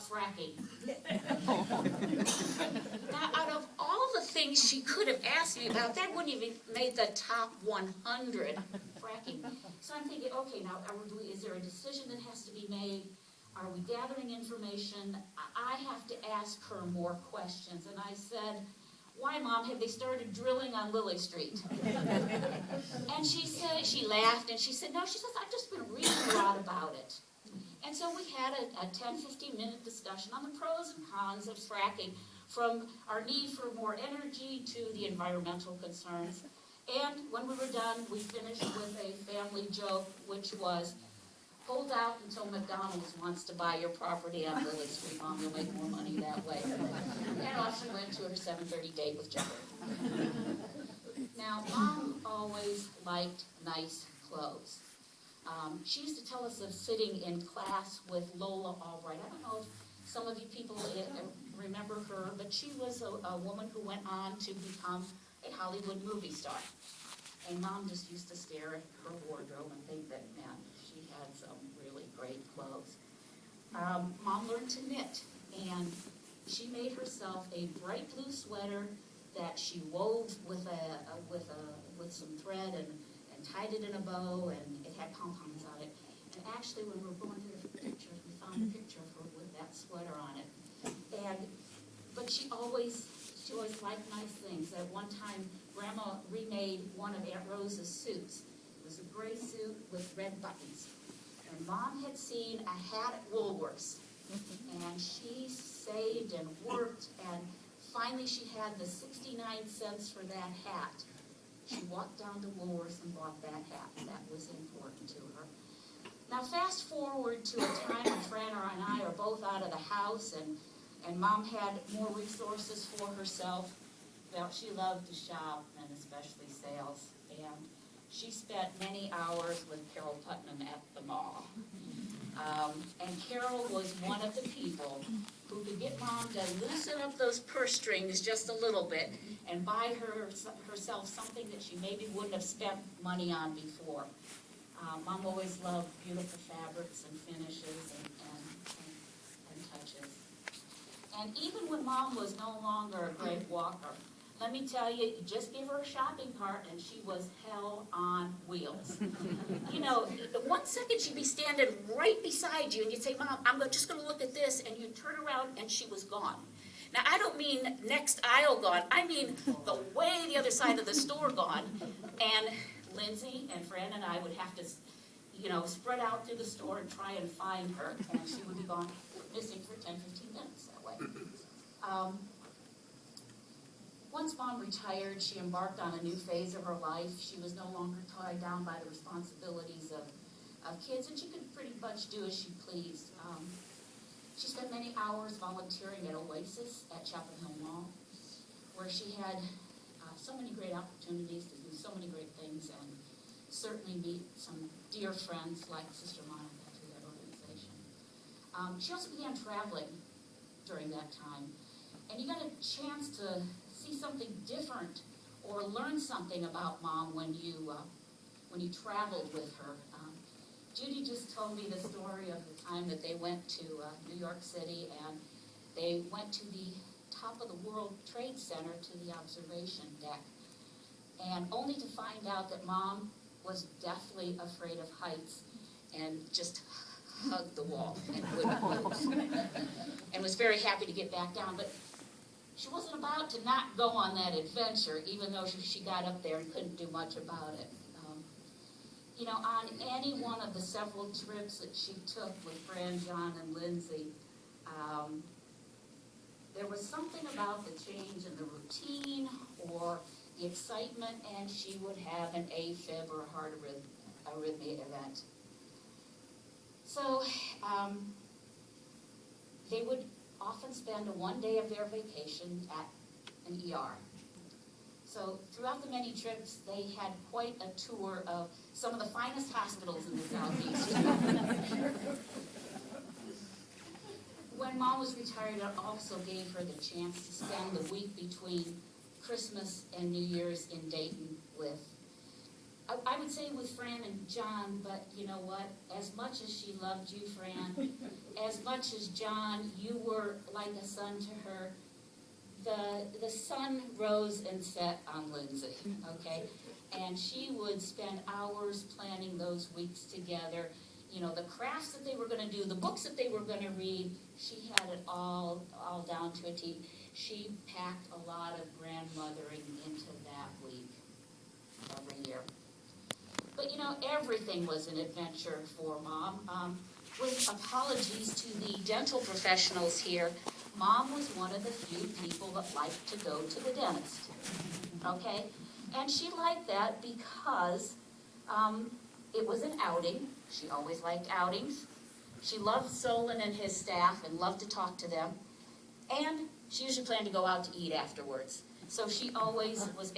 fracking. Now, out of all the things she could have asked me about, that wouldn't even made the top 100, fracking. So I'm thinking, okay, now, is there a decision that has to be made? Are we gathering information? I have to ask her more questions. And I said, why, Mom, have they started drilling on Lily Street? And she said, she laughed, and she said, no, she says, I've just been reading a lot about it. And so we had a 10, 15-minute discussion on the pros and cons of fracking, from our need for more energy to the environmental concerns. And when we were done, we finished with a family joke, which was, hold out until McDonald's wants to buy your property on Lily Street, Mom, you'll make more money that way. And off she went to her 7:30 date with Jeffrey. Now, Mom always liked nice clothes. She used to tell us of sitting in class with Lola Albright. I don't know if some of you people remember her, but she was a woman who went on to become a Hollywood movie star. And Mom just used to stare at her wardrobe and think that, man, she had some really great clothes. Mom learned to knit, and she made herself a bright blue sweater that she wove with some thread and tied it in a bow, and it had pom-poms on it. And actually, when we were going through the pictures, we found a picture of her with that sweater on it. But she always liked nice things. At one time, Grandma remade one of Aunt Rose's suits. It was a gray suit with red buttons. And Mom had seen a hat at Woolworths. And she saved and worked, and finally she had the 69 cents for that hat. She walked down to Woolworths and bought that hat. That was important to her. Now fast forward to a time when Fran and I are both out of the house, and Mom had more resources for herself. Well, she loved to shop, and especially sales. And she spent many hours with Carol Putnam at the mall. And Carol was one of the people who could get Mom to loosen up those purse strings just a little bit and buy herself something that she maybe wouldn't have spent money on before. Mom always loved beautiful fabrics and finishes and touches. And even when Mom was no longer a great walker, let me tell you, just give her a shopping cart and she was hell on wheels. You know, 1 second she'd be standing right beside you and you'd say, Mom, I'm just going to look at this, and you'd turn around and she was gone. Now, I don't mean next aisle gone. I mean the way the other side of the store gone. And Lindsay and Fran and I would have to, spread out through the store and try and find her. And she would be gone, missing for 10, 15 minutes that way. Once Mom retired, she embarked on a new phase of her life. She was no longer tied down by the responsibilities of kids, and she could pretty much do as she pleased. She spent many hours volunteering at Oasis at Chapel Hill Mall, where she had so many great opportunities to do so many great things and certainly meet some dear friends like Sister Monica through that organization. She also began traveling during that time, and you got a chance to see something different or learn something about Mom when you traveled with her. Judy just told me the story of the time that they went to New York City, and they went to the top of the World Trade Center to the observation deck, and only to find out that Mom was deathly afraid of heights and just hugged the wall and wouldn't move, and was very happy to get back down. But she wasn't about to not go on that adventure, even though she got up there and couldn't do much about it. On any one of the several trips that she took with Fran, John, and Lindsay, there was something about the change in the routine or the excitement, and she would have an AFib or a heart arrhythmia event. So they would often spend one day of their vacation at an ER. So throughout the many trips, they had quite a tour of some of the finest hospitals in the Southeast. When Mom was retired, it also gave her the chance to spend the week between Christmas and New Year's in Dayton with I would say with Fran and John, but you know what? As much as she loved you, Fran, as much as John, you were like a son to her. The sun rose and set on Lindsay, okay? And she would spend hours planning those weeks together. You know, the crafts that they were going to do, the books that they were going to read, she had it all down to a T. She packed a lot of grandmothering into that week every year. But you know, everything was an adventure for Mom. With apologies to the dental professionals here, Mom was one of the few people that liked to go to the dentist, okay? And she liked that because it was an outing. She always liked outings. She loved Solon and his staff and loved to talk to them. And she usually planned to go out to eat afterwards. So she always was